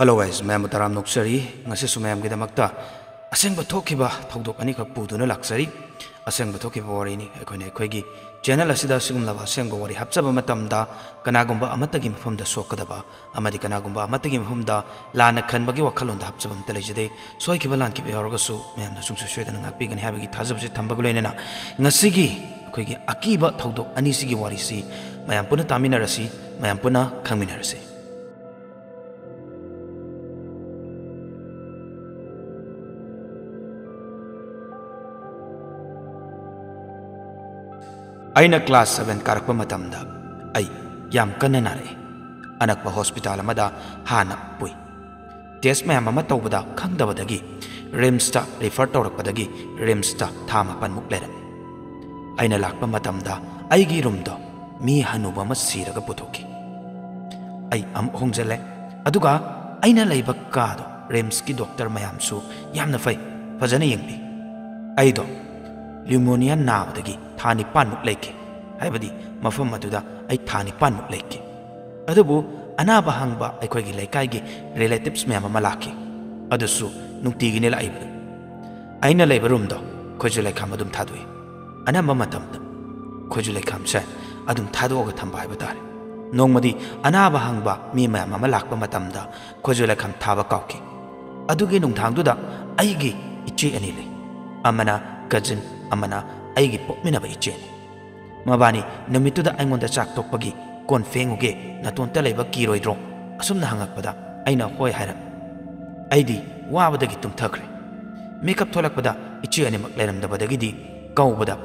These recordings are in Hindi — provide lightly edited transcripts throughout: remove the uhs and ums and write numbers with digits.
Hello guys, मैम तराम नोक्सरी ngasi मैम की दमकता असेंग बथोखिबा थौदोक अनि खक पुदुना लाक्सरी असेंग बथोखिबा वरिनी अखोने अखोगी चैनल असिदा सिगुमलाबा असेंग वरि हपचबा मतमदा कनागुंबा अमतगी मफमदा सोकदबा अमदि कनागुंबा अमतगी मफमदा लाना खनबगी वखलोंदा हपचबा मत लेजदे सोइखिबा लानखिबा यारगसु मैम सुंसु सोयदना ngakpigani habagi thajabसे थंबगलोइनेना ngasiगी अखोगी अकीबा थौदोक अनि सिगी वरिसी मैम पुना तामिनारसी मैम पुना खंगमिनारसी अना क्लास 7 कारप मतमदा याम कन्ना नारे अनक्प हॉस्पिटल अमदा हाना पुई टेस्ट मैम अमा तौबदा खंगदबदगी रिम्स रिफर तौरपदगी रिम्स था मपन मुक लेरम अना लाक्प मतमदा अईगी रूमदो मी हनुब अमा सीरग पुथोकी अम होंगजले अदुगा अना लेब कादो रिम्स की डॉक्टर मैमसु यामना फै फजने यंगबी अईदो ल्यूमोनिया नाबदगी था निपान मुक लेके हाइबदी मफम मदुदा आई था निपान मुक लेके अदुबु अनाबा हंगबा अखोगी लेकाइगी रिलेटिव्स मैम अमा लाके अदुसु नुक्तिगिने लाइबदु अइना लेब रूमदो खोजु लेखाम अदुम थादुई अनम्बा मतमदा खोजु लेखाम से अदुम थादोगा थंबा हाइबा तारे नोंगमदी अनाबा हंगबा मी मैम अमा लाकबा मतमदा खोजु लेखाम थाबा काउकी अदुगी नुंगथांगदुदा अइगी इचे अनि ले अमना कजिन अमना अईगी पोकमिनबा इचेनी मबानी नमितुदा अइंगोंदा चाक तोकपगी कोन फेंगुगे नतोंता लेबा किरोइद्रो असुमना हंगकपदा अइना होय हायरम अइदी वाबदगी तुमथखरे मेकअप थोलकपदा इचे अनिमक लेरमदबदगिदी कौबदा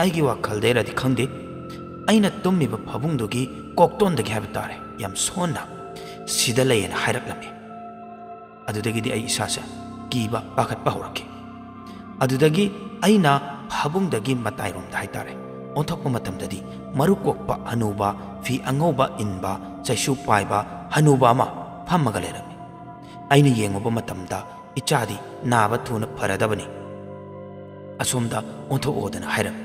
अइगी वाखलदेरदि खंगदे अइना तुम्मिबा फबुंगदुगी कोकतोंदगी हायबा तारे याम सोना सिदा लेयना हायरकलमे अदुदगिदी अइ इसासा कीबा पाखतपा हौरके अदुदगी अइना फाबुंगदगी मताइरोमदा हाइतारे ओंथोकपा मतमददी मरु कोकपा हनुबा फी अंगौबा इनबा चैसु पाइबा हनुबा अमा फमगा लेरमे अइना येंगोबा मतमदा इचादी नाबा थुना फरदबनी असोमदा ओंथोओदना हाइरम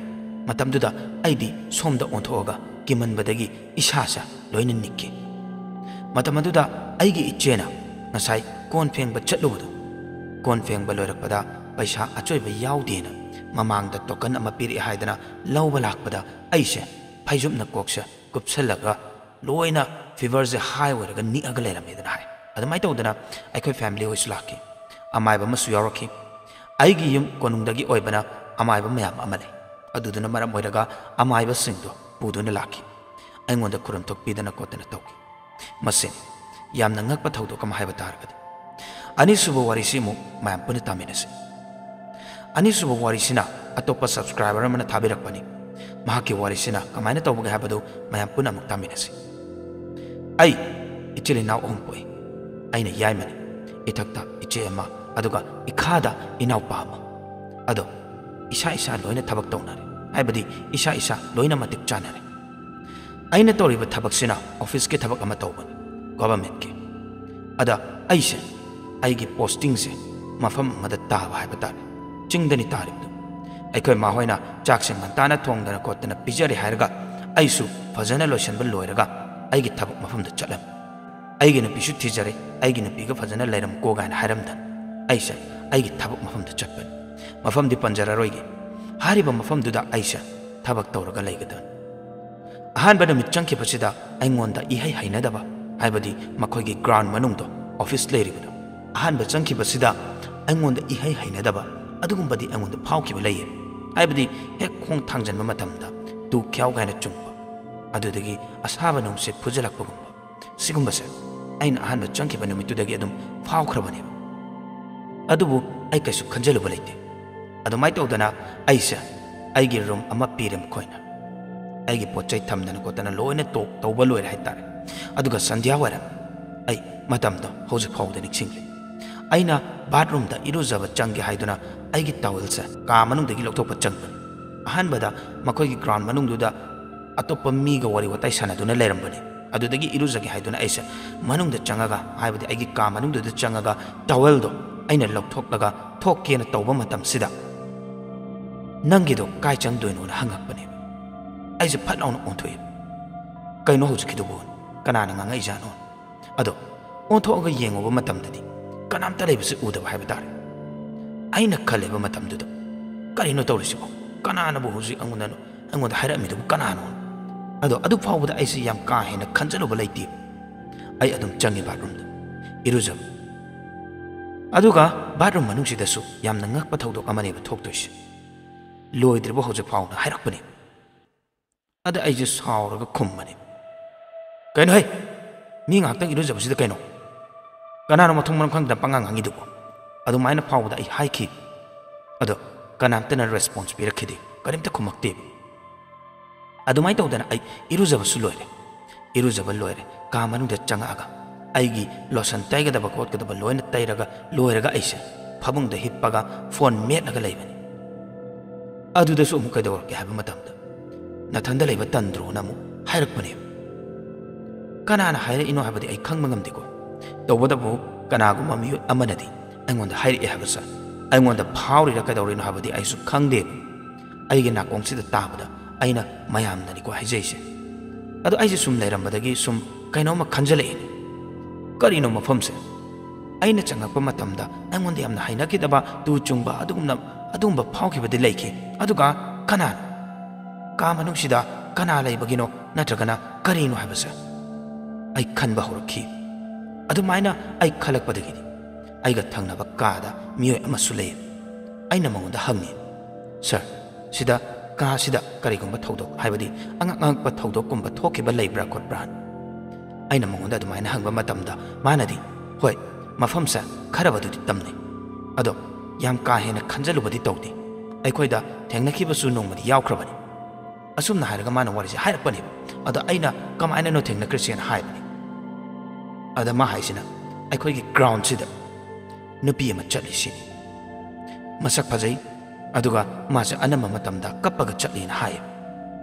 मतमदुदा अइदी सोमदा ओंथोगा किमनबदगी इसासा लोइना निक्के मतमदुदा अइगी इचेना ngasai kon phengba chatlubudu kon phengba loirakpada paisa achoiba yaudena mamangda token ama piri haidana lawba lakpada aise phaijumna koksa kupsalaga loina fever je high waraga ni agale ramedana hai adamai tawdana aikoi family hois laki amai ba masu yaroki aigi yum konungdagi oibana amai ba mayam amale aduduna maram oiraga amai ba singdo puduna laki aingonda kuram tokpidana kotana tawki masin yamna ngakpa thawdo kam haiba targad ani subo warisimu mayam puna taminase ani subo warisina atopa subscriber amana thabirakpani mahaki warisina kamaina tawbuga habadu mayam puna muk taminase ai ichili naw ompoi aina yaimani itakta iche ama aduga ikhada inaw pama ado isa isa loina thabak tawnare haibadi isa isa loina matik chanare aina toriba thabak sina office ke thabak ama tawbani government ke ada aise aigi posting se mafam mada taba haiba tare chingdani taribdu aikoi ma hoina chakseng mantana thongdana kotana pijari hairaga aisu fajana lotion bal loiraga aigi thabak mafam da chalam aigi na pisu thijare aigi na piga fajana lairam ko gan hairam dan aisa aigi thabak mafam da chatban mafam di panjara roigi hariba mafam du da aisa thabak tawraga laigadan ahan bana mitchang ke pasida aingonda ihai hainadaba हाइबदी मखोगी ग्राउंड मनुंग ऑफिस लेरिबदो अहानब चंखिबसिदा अंगोंद इहै हैनदबा अदुगुंबदी अंगोंद फावखिब लैये हाइबदी हेक खोंग थांजनबा मतमदा तु ख्याव गायना चुंगबा अदुदगी असाबा नुंसे फुजलकबगुंबा सिगुंबसे अइन अहानब चंखिब नुमितुदगी अदुम फावखरबने अदुबु अइ कैसु खंजलुबा लैते अदुमाइ तौदना अइसे अइगी रूम अमा पीरम खोइना अइगी पोचै थमदना कोतना लोइना टोक तौबा लोइरा हाइतारे अदुगा संध्या वारम आई मतमदो हौजिक फाउदा निक्सिंगले अइना बाथरूम दा इरुजब चंगे हाइदुना अइगी टॉवल से का मनुंगदगी लौथोप चंगबन अहानबदा मखोगी ग्राउंड मनुंगदुदा अतोप मीगा वरी वताई सनादुना लेरमबने अदुदगी इरुजगे हाइदुना ऐसे मनुंगदा चंगागा हाइबदि अइगी का मनुंगदुदा चंगागा टॉवल दो अइना लौथोकलगा थोकेना तौबा मतम सिदा नंगिदो काय चंगदोइनोना हंगकपने अइसे फटलाउना ओंथोय कैनो हौजिकिदुबो कनाना ngangai jano ado ꯑꯣꯟꯊꯣꯛꯑꯒ ꯌꯦꯡꯉꯨꯕ ꯃꯇꯝꯗꯗꯤ ꯀꯅꯥꯝꯇ ꯂꯩꯕꯁꯤ ꯎꯗꯕ ꯍꯥꯏꯕ ꯇꯥꯔꯦ ꯑꯩꯅ ꯈꯜꯂꯤꯕ ꯃꯇꯝꯗꯨꯗ ꯀꯔꯤꯅꯣ ꯇꯧꯔꯤꯁꯤꯕꯣ ꯀꯅꯥꯅꯕꯨ ꯍꯧꯖꯤꯛ ꯑꯩꯉꯣꯟꯗ ꯍꯥꯏꯔꯛꯑꯝꯃꯤꯗꯨꯕꯨ ꯀꯅꯥꯅꯣ ꯑꯗꯣ ꯑꯗꯨ ꯐꯥꯎꯕꯗ ꯑꯩꯁꯤ ꯌꯥꯝ ꯀꯥ ꯍꯦꯟꯅ ꯈꯟꯖꯜꯂꯨꯕ ꯂꯩꯇꯦ ꯑꯩ ꯑꯗꯨꯝ ꯆꯪꯉꯤ ꯕꯥꯠꯔꯨꯝꯗ ꯏꯔꯨꯖꯕ ꯑꯗꯨꯒ ꯕꯥꯠꯔꯨꯝ ꯃꯅꯨꯡꯁꯤꯗꯁꯨ ꯌꯥꯝꯅ ꯉꯛꯄ ꯊꯧꯗꯣꯛ ꯑꯃꯅꯦꯕ ꯊꯣꯛꯇꯣꯏꯁꯦ ꯂꯣꯏꯗ꯭ꯔꯤꯕ ꯍꯧꯖꯤꯛ ꯐꯥꯎꯅ ꯍꯥꯏꯔꯛꯄꯅꯦ ꯑꯗ ꯑꯩꯁꯦ ꯁꯥꯎꯔꯒ ꯈꯨꯝꯕꯅꯦ ꯀꯩꯅꯣ ꯍꯩ ꯃꯤ ꯉꯥꯛꯇꯪ ꯏꯔꯨꯖꯕꯁꯤꯗ ꯀꯩꯅꯣ ꯀꯅꯥꯅꯣ ꯃꯊꯣꯡ ꯃꯔꯝ ꯈꯪꯗꯅ ꯄꯪꯉꯥꯡ ꯉꯥꯡꯉꯤꯗꯨꯕꯣ ꯑꯗꯨꯃꯥꯏꯅ ꯐꯥꯎꯕꯗ ꯑꯩ ꯍꯥꯏꯈꯤ ꯑꯗꯣ ꯀꯅꯥꯝꯇꯅ ꯔꯦꯁꯄꯣꯟꯁ ꯄꯤꯔꯛꯈꯤꯗꯦ ꯀꯔꯤꯝꯇ ꯈꯨꯝꯃꯛꯇꯦꯕ ꯑꯗꯨꯃꯥꯏꯅ ꯇꯧꯗꯅ ꯑꯩ ꯏꯔꯨꯖꯕꯁꯨ ꯂꯣꯏꯔꯦ ꯏꯔꯨꯖꯕ ꯂꯣꯏꯔꯦ ꯀꯥ ꯃꯅꯨꯡꯗ ꯆꯪꯉꯛꯑꯒ ꯑꯩꯒꯤ ꯂꯣꯁꯟ ꯇꯩꯒꯗꯕ ꯈꯣꯠꯀꯗꯕ ꯂꯣꯏꯅ ꯇꯩꯔꯒ ꯂꯣꯏꯔꯒ ꯑꯩꯁꯦ ꯐꯃꯨꯡꯗ ꯍꯤꯞꯄꯒ ꯐꯣꯟ ꯃꯦꯠꯂꯒ ꯂꯩꯕꯅꯤ ꯑꯗꯨꯗꯁꯨ ꯑꯃꯨꯛ ꯀꯩꯗꯧꯔꯛꯀꯦ ꯍꯥꯏꯕ ꯃꯇꯝꯗ ꯅꯊꯟꯗ ꯂꯩꯕ ꯇꯟꯗ꯭ꯔꯣꯅ ꯑꯃꯨꯛ ꯍꯥꯏꯔꯛꯄꯅꯦꯕ ꯀꯅꯥꯅ ꯍꯥꯏꯔꯛꯏꯅೋ ꯍꯥꯏꯕꯗꯤ ꯑꯩ ꯈꯪꯕ ꯉꯝꯗꯦꯀꯣ ꯇꯧꯕꯇꯕꯨ ꯀꯅꯥꯒꯨꯝꯕ ꯃꯤꯑꯣꯏ ꯑꯃꯅꯗꯤ ꯑꯩꯉꯣꯟꯗ ꯍꯥꯏꯔꯛꯑꯦ ꯍꯥꯏꯕꯁꯦ ꯑꯩꯉꯣꯟꯗ ꯐꯥꯎꯔꯤꯔ ꯀꯩꯗꯧꯔꯤꯅꯣ ꯍꯥꯏꯕꯗꯤ ꯑꯩꯁꯨ ꯈꯪꯗꯦꯕ ꯑꯩꯒꯤ ꯅꯥꯀꯣꯡꯁꯤꯗ ꯇꯥꯕꯗ ꯑꯩꯅ ꯃꯌꯥꯝꯅꯅꯤꯀꯣ ꯍꯥꯏꯖꯩꯁꯦ ꯑꯗꯣ ꯑꯩꯁꯦ ꯁꯨꯝ ꯂꯩꯔꯝꯕꯗꯒꯤ ꯁꯨꯝ ꯀꯩꯅꯣꯝꯃ ꯈꯟꯖꯜꯂꯛꯑꯦꯅꯦ ꯀꯔꯤꯅꯣ ꯃꯐꯝꯁꯦ ꯑꯩꯅ ꯆꯪꯉꯛꯄ ꯃꯇꯝꯗ ꯑꯩꯉꯣꯟꯗ ꯌꯥꯝꯅ ꯍꯩꯅꯈꯤꯗꯕ ꯇꯨ ꯆꯨꯡꯕ ꯑꯗꯨꯒꯨꯝꯕ ꯐꯥꯎꯈꯤꯕꯗꯤ ꯂꯩꯈꯤ ꯑꯗꯨꯒ ꯀꯅꯥꯅꯣ ꯀꯥ ꯃꯅꯨꯡꯁꯤꯗ ꯀꯅꯥ ꯂꯩꯕꯒꯤꯅꯣ ꯅꯠꯇ꯭ꯔꯒꯅ ꯀꯔꯤꯅꯣ ꯍꯥꯏꯕꯁꯦ ꯑꯩ ꯈꯟꯕ ꯍꯧꯔꯛꯈꯤ ꯑꯗꯨꯃꯥꯏꯅ ꯑꯩ ꯈꯜꯂꯛꯄꯗꯒꯤꯗꯤ ꯑꯩꯒ ꯊꯪꯅꯕ ꯀꯥꯗ ꯃꯤꯑꯣꯏ ꯑꯃꯁꯨ ꯂꯩ ꯑꯩꯅ ꯃꯉꯣꯟꯗ ꯍꯪꯉꯤ ꯁꯔ ꯁꯤꯗ ꯀꯥꯁꯤꯗ ꯀꯔꯤꯒꯨꯝꯕ ꯊꯧꯗꯣꯛ ꯍꯥꯏꯕꯗꯤ ꯑꯉꯛꯄ ꯊꯧꯗꯣꯛꯀꯨꯝꯕ ꯊꯣꯛꯈꯤꯕ ꯂꯩꯕ꯭ꯔꯥ ꯈꯣꯠꯄ꯭ꯔꯥ ꯑꯩꯅ ꯃꯉꯣꯟꯗ ꯑꯗꯨꯃꯥꯏꯅ ꯍꯪꯕ ꯃꯇꯝꯗ ꯃꯥꯅꯗꯤ ꯍꯣꯏ ꯃꯐꯝꯁꯦ ꯈꯔꯕꯨꯗꯤ ꯇꯝꯅꯩ ꯑꯗꯣ ꯌꯥꯝ ꯀꯥ ꯍꯦꯟꯅ ꯈꯟꯖꯜꯂꯨꯕꯗꯤ ꯇꯧꯗꯦ ꯑꯩꯈꯣꯏꯗ ꯊꯦꯡꯅꯈꯤꯕꯁꯨ ꯅꯣꯡꯃꯗꯤ ꯌꯥꯎꯈ꯭ꯔꯕꯅꯤ ꯑꯁꯨꯝꯅ ꯍꯥꯏꯔꯒ ꯃꯥꯅ ꯋꯥꯔꯤꯁꯦ ꯍꯥꯏꯔꯛꯄꯅꯦꯕ ꯑꯗꯣ ꯑꯩꯅ ꯀꯃꯥꯏꯅꯅꯣ ꯊꯦꯡꯅꯈ꯭ꯔꯤꯁꯦꯅ ꯍꯥꯏꯕꯅꯤ ꯑꯗ ꯃꯥ ꯍꯥꯏꯁꯤꯅ ꯑꯩꯈꯣꯏꯒꯤ ꯒ꯭ꯔꯥꯎꯟꯁꯤꯗ ꯅꯨꯄꯤ ꯑꯃ ꯆꯠꯂꯤꯁꯤꯅꯤ ꯃꯁꯛ ꯐꯖꯩ ꯑꯗꯨꯒ ꯃꯥꯁꯦ ꯑꯅꯝꯕ ꯃꯇꯝꯗ ꯀꯞꯄꯒ ꯆꯠꯂꯤꯅ ꯍꯥꯏꯌꯦ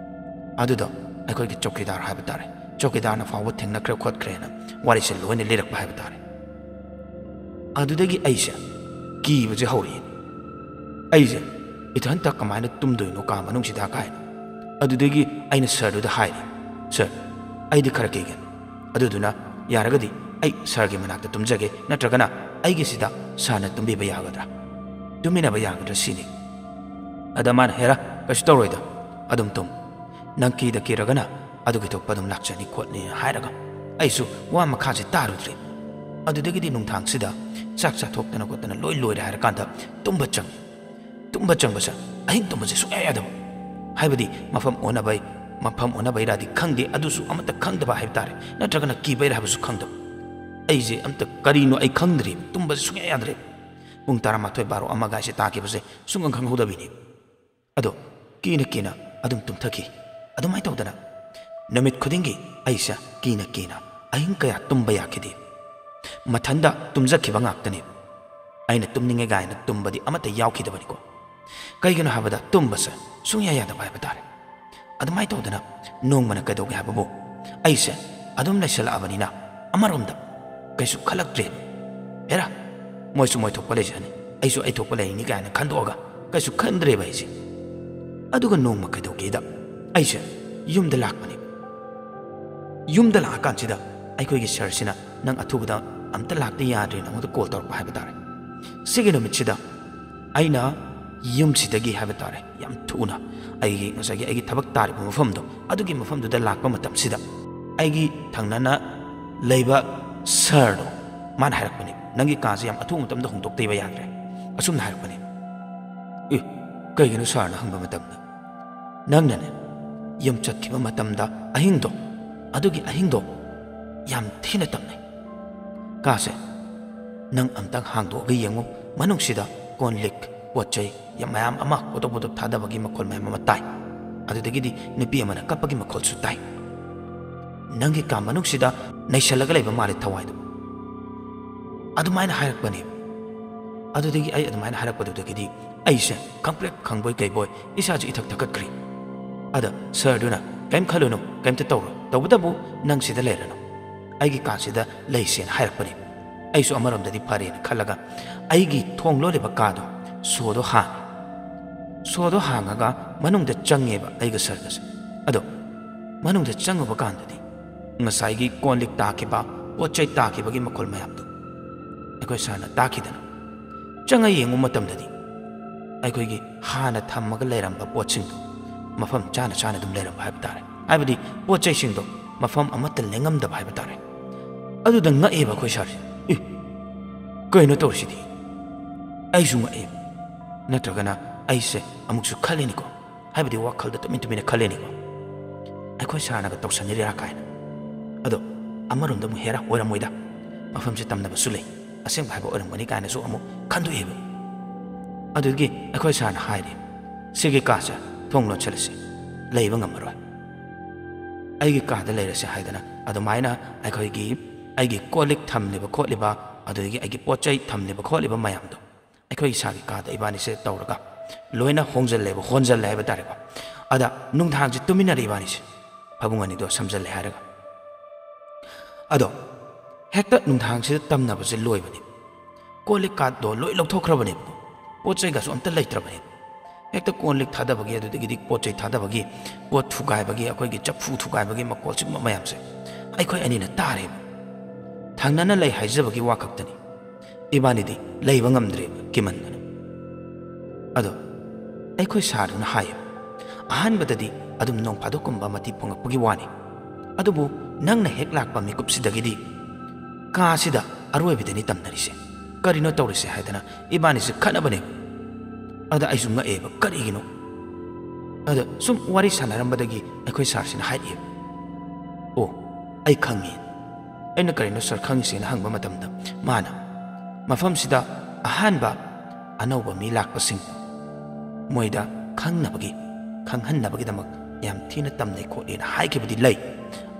ꯑꯗꯨꯗꯣ ꯑꯩꯈꯣꯏꯒꯤ ꯆꯧꯀꯤꯗꯥꯔ ꯍꯥꯏꯕ ꯇꯥꯔꯦ ꯆꯧꯀꯤꯗꯥꯔꯅ ꯐꯥꯎꯕ ꯊꯦꯡꯅꯈ꯭ꯔꯦ ꯈꯣꯠꯈ꯭ꯔꯦꯅ ꯋꯥꯔꯤꯁꯦ ꯂꯣꯏꯅ ꯂꯤꯔꯛꯄ ꯍꯥꯏꯕ ꯇꯥꯔꯦ ꯑꯗꯨꯗꯒꯤ ꯑꯩꯁꯦ ꯀꯤꯕꯁꯦ ꯍꯧꯔꯛꯑꯦ ꯑꯩꯁꯦ ꯏꯊꯟꯇ ꯀꯃꯥꯏꯅ ꯇꯨꯝꯗꯣꯏꯅꯣ ꯀꯥ ꯃꯅꯨꯡꯁꯤꯗ ꯀꯥꯏꯅ ꯑꯗꯨꯗꯒꯤ ꯑꯩꯅ ꯁꯔꯗꯨꯗ ꯍꯥꯏꯔꯤ ꯁꯔ ꯑꯩꯗꯤ ꯈꯔ ꯀꯤꯒꯅꯤ ꯑꯗꯨꯗꯨꯅ ꯌꯥꯔꯒꯗꯤ ꯑꯩ ꯁꯔꯒꯤ ꯃꯅꯥꯛꯇ ꯇꯨꯝꯖꯒꯦ ꯅꯠꯇ꯭ꯔꯒꯅ ꯑꯩꯒꯤꯁꯤꯗ ꯁꯔꯅ ꯇꯨꯝꯕꯤꯕ ꯌꯥꯒꯗ꯭ꯔꯥ ꯇꯨꯝꯃꯤꯟꯅꯕ ꯌꯥꯒꯗ꯭ꯔꯥ ꯁꯤꯅꯤ ꯑꯗ ꯃꯥꯅ ꯍꯦꯔꯥ ꯀꯩꯁꯨ ꯇꯧꯔꯣꯏꯗ ꯑꯗꯨꯝ ꯇꯨꯝ ꯅꯪ ꯀꯤꯔꯒꯅ ꯑꯗꯨꯒꯤ ꯊꯣꯛꯄ ꯑꯗꯨꯝ ꯂꯥꯛꯆꯅꯤ ꯈꯣꯠꯅꯤ ꯍꯥꯏꯔꯒ ꯑꯩꯁꯨ ꯋꯥ ꯃꯈꯥꯁꯦ ꯇꯥꯔꯨꯗ꯭ꯔꯤ ꯑꯗꯨꯗꯒꯤꯗꯤ ꯅꯨꯡꯊꯥꯡꯁꯤꯗ ꯆꯥꯛ ꯆꯥꯊꯣꯛꯇꯅ ꯈꯣꯠꯇꯅ ꯂꯣꯏꯔꯦ ꯍꯥꯏꯔꯀꯥꯟꯗ ꯇꯨꯝꯕ ꯆꯪꯕꯁꯦ ꯑꯍꯤꯡ ꯇꯨꯝꯕꯁꯦ ꯁꯨꯡꯌꯥ ꯌꯥꯗꯕ ꯍꯥꯏꯕꯗꯤ ꯃꯐꯝ ꯑꯣꯟꯅꯕꯩꯔꯥꯗꯤ ꯈꯪꯗꯦ ꯑꯗꯨꯁꯨ ꯑꯃꯠꯇ ꯈꯪꯗꯕ ꯍꯥꯏꯕ ꯇꯥꯔꯦ ꯅꯠꯇ꯭ꯔꯒꯅ ꯀꯤꯕꯩꯔꯥ ꯍꯥꯏꯕꯁꯨ ꯈꯪꯗꯕ ꯑꯩꯁꯦ ꯑꯝꯇ ꯀꯔꯤꯅꯣ ꯑꯩ ꯈꯪꯗ꯭ꯔꯤ ꯇꯨꯝꯕꯁꯦ ꯁꯨꯡꯌꯥ ꯌꯥꯗ꯭ꯔꯦ ꯄꯨꯡ 12 ꯕꯥꯔꯣ ꯑꯃꯒꯥꯏꯁꯦ ꯇꯥꯈꯤꯕꯁꯦ ꯁꯨꯡꯈꯪ ꯈꯪꯍꯧꯗꯕꯤꯅꯤ ꯑꯗꯣ ꯀꯤꯅ ꯑꯗꯨꯝ ꯇꯨꯝꯊꯈꯤ ꯑꯗꯨꯃꯥꯏꯅ ꯇꯧꯗꯅ ꯅꯨꯃꯤꯠ ꯈꯨꯗꯤꯡꯒꯤ ꯑꯩꯁꯦ ꯀꯤꯅ ꯑꯍꯤꯡ ꯀꯌꯥ ꯇꯨꯝꯕ ꯌꯥꯈꯤꯗꯦ ꯃꯊꯟꯗ ꯇꯨꯝꯖꯈꯤꯕ ꯉꯥꯛꯇꯅꯤ ꯑꯩꯅ ꯇꯨꯝꯅꯤꯡꯉꯦ ꯒꯥꯏꯅ ꯇꯨꯝꯕꯗꯤ ꯑꯃꯠꯇ ꯌꯥꯎꯈꯤꯗꯕꯅꯤꯀꯣ ꯀꯩꯒꯤꯅꯣ ꯍꯥꯏꯕꯗ ꯇꯨꯝꯕꯁꯦ ꯁꯨꯡꯌꯥ ꯌꯥꯗꯕ ꯍꯥꯏꯕ ꯇꯥꯔꯦ ꯑꯗꯨꯃꯥꯏꯅ ꯇꯧꯗꯅ ꯅꯣꯡꯃꯅ ꯀꯩꯗꯧꯒꯦ ꯍꯥꯏꯕꯕꯨ ꯑꯩꯁꯦ ꯑꯗꯨꯝ ꯂꯩꯁꯜꯂꯛꯑꯕꯅꯤꯅ ꯑꯃꯔꯣꯝꯗ ꯀꯩꯁꯨ ꯈꯜꯂꯛꯇ꯭ꯔꯦ ꯍꯦꯔꯥ ꯃꯣꯏꯁꯨ ꯃꯣꯏ ꯊꯣꯛꯄ ꯂꯩꯖꯅꯤ ꯑꯩꯁꯨ ꯑꯩ ꯊꯣꯛꯄ ꯂꯩꯔꯤꯅꯤ ꯀꯥꯏꯅ ꯈꯟꯗꯣꯛꯑꯒ ꯀꯩꯁꯨ ꯈꯟꯗ꯭ꯔꯦꯕ ꯑꯩꯁꯦ ꯑꯗꯨꯒ ꯅꯣꯡꯃ ꯀꯩꯗꯧꯒꯦꯗ ꯑꯩꯁꯦ ꯌꯨꯝꯗ ꯂꯥꯛꯄꯅꯤ ꯌꯨꯝꯗ ꯂꯥꯛꯑꯀꯥꯟꯁꯤꯗ ꯑꯩꯈꯣꯏꯒꯤ ꯁꯔꯁꯤꯅ ꯅꯪ ꯑꯊꯨꯕꯗ ꯑꯝꯇ ꯂꯥꯛꯇ ꯌꯥꯗ꯭ꯔꯦ ꯅꯉꯣꯟꯗ ꯀꯣꯜ ꯇꯧꯔꯛꯄ ꯍꯥꯏꯕ ꯇꯥꯔꯦ ꯁꯤꯒꯤ ꯅꯨꯃꯤꯠꯁꯤꯗ ꯑꯩꯅ ꯌꯨꯝꯁꯤꯗꯒꯤ ꯍꯥꯏꯕ ꯇꯥꯔꯦ ꯌꯥꯝ ꯊꯨꯅ ꯑꯩꯒꯤ ꯊꯕꯛ ꯇꯥꯔꯤꯕ ꯃꯐꯝꯗꯣ ꯑꯗꯨꯒꯤ ꯃꯐꯝꯗꯨꯗ ꯂꯥꯛꯄ ꯃꯇꯝꯁꯤꯗ ꯑꯩꯒꯤ ꯊꯪꯅꯅ ꯂꯩꯕ ꯁꯔꯗꯣ ꯃꯥꯅ ꯍꯥꯏꯔꯛꯄꯅꯤ ꯅꯪꯒꯤ ꯀꯥꯁꯦ ꯌꯥꯝ ꯑꯊꯨꯕ ꯃꯇꯝꯗ ꯍꯣꯡꯗꯣꯛꯇꯕ ꯌꯥꯗ꯭ꯔꯦ ꯑꯁꯨꯝꯅ ꯍꯥꯏꯔꯛꯄꯅꯤ ꯀꯩꯒꯤꯅꯣ ꯁꯔꯅ ꯍꯪꯕ ꯃꯇꯝꯗ ꯅꯪꯅꯅꯦ ꯌꯨꯝ ꯆꯠꯈꯤꯕ ꯃꯇꯝꯗ ꯑꯗꯨꯒꯤ ꯑꯍꯤꯡꯗꯣ ꯌꯥꯝ ꯊꯤꯅ ꯇꯝꯅꯩ ꯀꯥꯁꯦ ꯅꯪ ꯑꯝꯇꯪ ꯍꯥꯡꯗꯣꯛꯑꯒ ꯌꯦꯡꯉꯨ ꯃꯅꯨꯡꯁꯤꯗ ꯀꯣꯟ ꯂꯤꯛ ꯄꯣꯠ ꯆꯩ ꯃꯌꯥꯝ ꯑꯃ ꯄꯣꯇꯣꯞ ꯊꯥꯗꯕꯒꯤ ꯃꯈꯣꯜ ꯃꯌꯥꯝ ꯑꯃ ꯇꯥꯏ ꯑꯗꯨꯗꯒꯤꯗꯤ ꯅꯨꯄꯤ ꯑꯃꯅ ꯀꯞꯄꯒꯤ ꯃꯈꯣꯜꯁꯨ ꯇꯥꯏ ꯅꯪꯒꯤ ꯀꯥ ꯃꯅꯨꯡꯁꯤꯗ ꯅꯩꯁꯜꯂꯒ ꯂꯩꯕ ꯃꯥꯜꯂꯦ ꯊꯋꯥꯏꯗꯣ ꯑꯗꯨꯃꯥꯏꯅ ꯍꯥꯏꯔꯛꯄꯅꯤ ꯑꯗꯨꯗꯒꯤ ꯑꯩ ꯑꯗꯨꯃꯥꯏꯅ ꯍꯥꯏꯔꯛꯄꯗꯨꯗꯒꯤꯗꯤ ꯑꯩꯁꯦ ꯈꯪꯄ꯭ꯔꯦꯛ ꯈꯪꯕꯣꯏ ꯀꯩꯕꯣꯏ ꯏꯁꯥꯁꯦ ꯏꯊꯛ ꯊꯛꯀꯠꯈ꯭ꯔꯤ ꯑꯗ ꯁꯔꯗꯨꯅ ꯀꯩꯝ ꯈꯜꯂꯨꯅꯨ ꯀꯩꯝꯇ ꯇꯧꯔꯣꯏ ꯇꯧꯕꯇꯕꯨ ꯅꯪ ꯁꯤꯗ ꯂꯩꯔꯅꯨ ꯑꯩꯒꯤ ꯀꯥꯁꯤꯗ ꯂꯩꯁꯦꯅ ꯍꯥꯏꯔꯛꯄꯅꯤ ꯑꯩꯁꯨ ꯑꯃꯔꯣꯝꯗꯗꯤ ꯐꯔꯦꯅ ꯈꯜꯂꯒ ꯑꯩꯒꯤ ꯊꯣꯡ ꯂꯣꯜꯂꯤꯕ ꯀꯥꯗꯣ ꯁꯣꯗꯣ ꯍꯥꯡꯉꯒ ꯃꯅꯨꯡꯗ ꯆꯪꯉꯦꯕ ꯑꯩꯒ ꯁꯔꯒꯁꯦ ꯑꯗꯣ ꯃꯅꯨꯡꯗ ꯆꯪꯉꯨꯕ ꯀꯥꯟꯗꯗꯤ ꯉꯁꯥꯏꯒꯤ ꯀꯣꯟ ꯂꯤꯛ ꯇꯥꯈꯤꯕ पोट चै ताखिबगी मखोल मयामदो अखोय साना ताखिदना चंगा येंगु मतमददी अखोयगी हाना थम्मगा लेरंबा पोटसिंगदो मफम चाना चाना दुम लेरंबा हाइब तारे हाइबदी पोट चैसिंगदो मफम अमत लेंगमदबा हाइब तारे अदुदा nga'eba अखोय सारे इ कइनो तौरसिदी आइसु nga'e नत्रगना आइसे अमुकसु खलेनिको हाइबदी वाखलदा तुमिन तुमिन खलेनिको अखोय सानागा तौसनिरा कायना अदो अमरुंदा मु हेरा ओरमोइदा मफमसे तमनबसु लेई असेंग भाइबो ओरमगनी कायनासु अमु खंदुएबा अदुगी अखोय साना हाइरे सिगे कासा थोंग लोचलसे लेइबा ngamaroy आइगी कादा लेरसे हाइदना अदुमाइना अखोयगी आइगी कोलिक थमलिबा खोलिबा अदुगी आइगी पोचै थमलिबा खोलिबा मयामदो अखोय सागी कादा इबानिसे तौरगा लोइना होंजल्लेबा होंजल्ले हाइबा तारेबा अदा नुंगथांगजे तुमिनारे इबानिसे फबुंगनिदो समजल्ले हारगा अदो हेक्ता नुंगथांगसे तमनबसे लोइबनी कोलिक कादो लोइ लौथोखरबनी पोचैगासु अमता लेत्रबनी हेक्ता कोलिक थादबगी अदुदगी पोचै थादबगी पोट थुगाइबगी अखोयगी चफु थुगाइबगी मकोलसिंग मयामसे अखोय अनिना तारे थांगनाना लೈ हाइजबगी वाखक्तनी इबानिदी लैबा ngamdre किमनना अदो अखोय सारना हाय अहानबददी अदुम नोंग फादोकुंबा मति पोंगपगी वानी अदुबु नंगना हेक लाकपा मिकुपसिदगिदी कासिदा अरोइबिदनी तमनरिसे करिनो तौरिसे हायदना इबानिसे खनबने अदा आइसु nga'eba karigino अदा सुम वारी सानारंबदगी अखोय सारसिना हाइए ओ आई खंगी ऐना करिनो सर खंगिसेना हंगबा मतमदा माना मफमसिदा अहानबा अनौबा मी लाकपसिंग मोइदा खंगनबगी खंगहन्नबगी दमक याम थीना तमनै खोलेना हाइकेबदी लै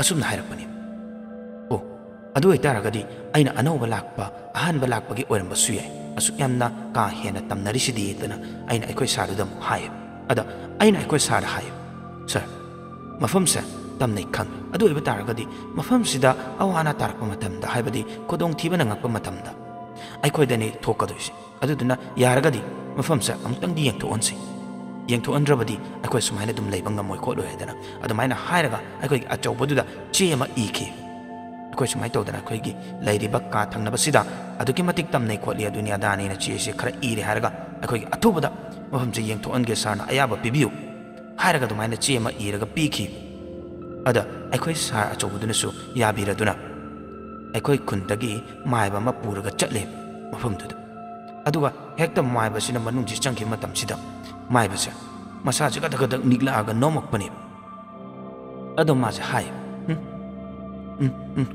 असुमना हाइरपनी ओ अदु इतारगदी ऐना अनौबा लाकपा अहानबा लाकपगी ओरंबसु याय असुक यामना का हेना तमनरिसिदी तना ऐना अखोय सारदम हाय अदा ऐना अखोय सार हाय सर मफमसे तमनै खंग अदु इबा तारगदी मफमसिदा अवाना तारकपा मतमदा हाइबदी कोदोंग थीबना ngakpa मतमदा अखोयदनी थोकदोइसे अदुदुना यारगदी मफमसे अमतंग येंगथोअनसि येंगथोअनद्रबदी अखोय सुमाइना दुम लैबा ngамoi खोलोयदना अदुमाइना हायरगा अखोय अचौबदुदा चे अमा इखि अखोय सुमाइ तौदना अखोयगी लैरिबा का थंगनबसिदा अदुकी मतिक तमनै खोलि दुनिया दानीना चेसे खरा इरे हारगा अखोयगी अथुबदा मफमसे येंगथोअनगे सारना अयाबा पिबियु हायरगा दुमाइना चे अमा इरगा पीखि अदा अखोय सार अचौबदुनसु याबिरदुना अखोय खुंदगी मायबा मा पुरगा चले मफमदुदा अदुगा हेक्ता मायबसिना मनुंगजि चंगि मतमसिदा मायबसे मसाजे गदगद निगलागा नोमकपनि अदो माजे हाय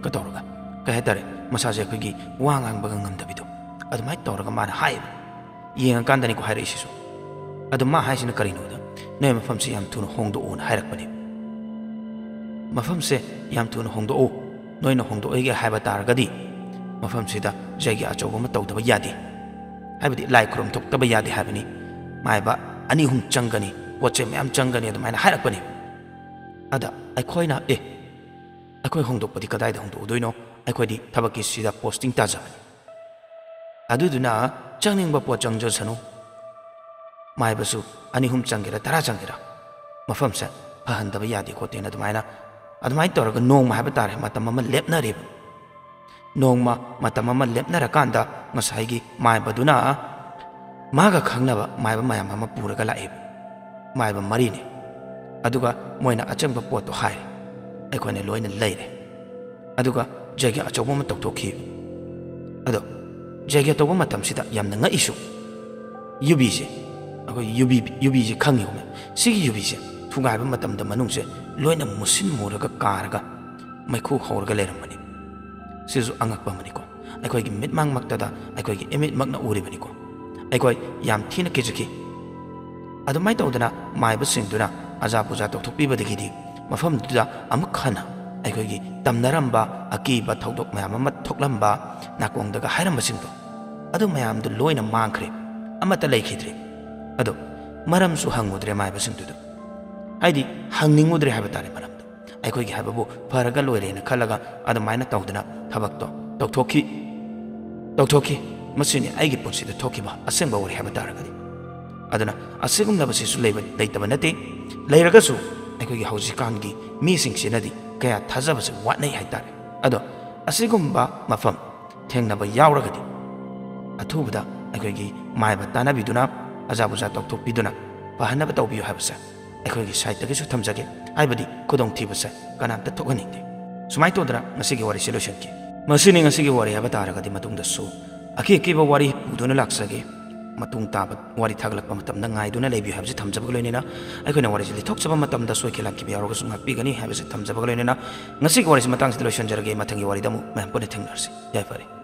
कतौरगा कहेतरे मसाजे अखोयगी वांगांगबगा ngamdabido अदुमाय तौरगा माना हाय येंगाकांदनी को हायरेसिसु अदु मा हायसिना करिनोदा नोय मफमसे याम थुना होंगदो ओन हायरकपनि मफमसे याम थुना होंगदो ओ नोयना होंगदो एगे हायबा तारगदी मफमसिदा जैगे अचौबा मा तौदबा यादे हायबदी लाई खुरम थोक्तबा यादे हायबनी मायबा अनि हुम चंगनी पोचे मैम चंगनी अदुमायना हायरकपनि अदा अखोयना अखोय होंगदोपदी कदाइदा होंगदोदोइनो अखोयदी थबकी सिदा पोस्टिंग ताजाबनी अदुदुना चंगनिंगबा पो चंगजसनु मायबसु अनि हुम चंगेरा तरा चंगेरा मफमसे फहंदबा यादे खोतेना अदुमायना अदुमाय तौरगा नोंमा हायबा तारे मतम अमा लेपनरेब नोंमा मतम अमा लेपनरकांदा ngसाइगी मायबदुना मागा खंगनबा मायबा मयाम अमा पुरगा लाएब मायबा मरीने अदुगा मोइना अचंगबा पोतो हाय अखोयने लोइना लैरे अदुगा जगे अचौबा मा तौथोखि अदो जगे तौबा मतमसिदा यामना ngaisu युबीसे अखोय युबीसे खंगियोमे सिगी युबीसे थुगाइबा मतमदा मनुंगसे लोइना मुसिन मोरगा कारगा मैखु हौरगा लेरमनी सिजु अंगकपा मनिको अखोयगी मिटमांग मक्तदा अखोयगी इमिट मक्ना उरिबनिको अखोय याम थीना किजकी अदुमाय तौदना मायबा सिंगदुना अजा पुजा तौथोकपिबदगिदी मफमदुदा अमुक खना अखोयगी तमनरंबा अकीबा थौदोक मयाम अमा थोकलंबा नाकोंगदगा हायरंबसिंगदो अदु मयामदु लोइना मांखरे अमता लैखिद्रे अदो मरमसु हंगुद्रे मायबसिंगदुदा हाइदी हंगनिंगुद्रे हायबा तारे मरमदो अखोयगी हायबाबु फरगा लोइरेना खलगा अदुमायना तौदना थबक्तो तौथोखि मसिनी आइगी पुंसिदा थोकिबा असेंबा वरि हायबा तारगदी अदना असेगुमलबसिसु लैतबा नते लैरगसु अखोयगी हौजिकानगी मीसिंगसिनदी कया थाजबसे वाटनै हायतारे अदो ꯑꯁꯤꯒꯨꯝꯕ ꯃꯐꯝ ꯊꯦꯡꯅꯕ ꯌꯥꯎꯔꯒꯗꯤ ꯑꯊꯨꯕꯗ ꯑꯩꯈꯣꯏꯒꯤ ꯃꯥꯏꯕ ꯇꯥꯟꯅꯕꯤꯗꯨꯅ ꯑꯖꯥ ꯕꯨꯖꯥ ꯇꯧꯊꯣꯛꯄꯤꯗꯨꯅ ꯐꯍꯟꯅꯕ ꯇꯧꯕꯤꯌꯨ ꯍꯥꯏꯕꯁꯦ ꯑꯩꯈꯣꯏꯒꯤ ꯁꯥꯏꯠꯇꯒꯤꯁꯨ ꯊꯝꯖꯒꯦ ꯍꯥꯏꯕꯗꯤ ꯈꯨꯗꯣꯡꯊꯤꯕꯁꯦ ꯀꯅꯥꯝꯇ ꯊꯣꯛꯍꯟꯅꯤꯡꯗꯦ ꯁꯨꯃꯥꯏꯅ ꯇꯧꯗꯅ ꯉꯁꯤꯒꯤ ꯋꯥꯔꯤꯁꯦ ꯂꯣꯏꯁꯤꯟꯈꯤ ꯃꯁꯤꯅꯤ ꯉꯁꯤꯒꯤ ꯋꯥꯔꯤ ꯍꯥꯏꯕ ꯇꯥꯔꯒꯗꯤ ꯃꯇꯨꯡꯗꯁꯨ ꯑꯀꯤ ꯑꯀꯤꯕ ꯋꯥꯔꯤ ꯄꯨꯗꯨꯅ ꯂꯥꯛꯆꯒꯦ ꯃꯇꯨꯡ ꯇꯥꯕ ꯋꯥꯔꯤ ꯊꯥꯒꯠꯂꯛꯄ ꯃꯇꯝꯗ ꯉꯥꯏꯗꯨꯅ ꯂꯩꯕꯤꯌꯨ ꯍꯥꯏꯕꯁꯤ ꯊꯝꯖꯕꯒ ꯂꯣꯏꯅꯅ ꯑꯩꯈꯣꯏꯅ ꯋꯥꯔꯤꯁꯤ ꯂꯤꯊꯣꯛꯆꯕ ꯃꯇꯝꯗ ꯁꯣꯏꯈꯤ ꯂꯥꯛꯈꯤꯕ ꯌꯥꯎꯔꯒꯁꯨ ꯉꯥꯛꯄꯤꯒꯅꯤ ꯍꯥꯏꯕꯁꯤ ꯊꯝꯖꯕꯒ ꯂꯣꯏꯅꯅ ꯉꯁꯤꯒꯤ ꯋꯥꯔꯤꯁꯤ ꯃꯇꯥꯡꯁꯤꯗ ꯂꯣꯏꯁꯤꯟꯖꯔꯒꯦ ꯃꯊꯪꯒꯤ ꯋꯥꯔꯤꯗ ꯑꯃꯨꯛ ꯃꯌꯥꯝ ꯄꯨꯟꯅ ꯊꯦꯡꯅꯔꯁꯤ ꯌꯥꯏꯐꯔꯦ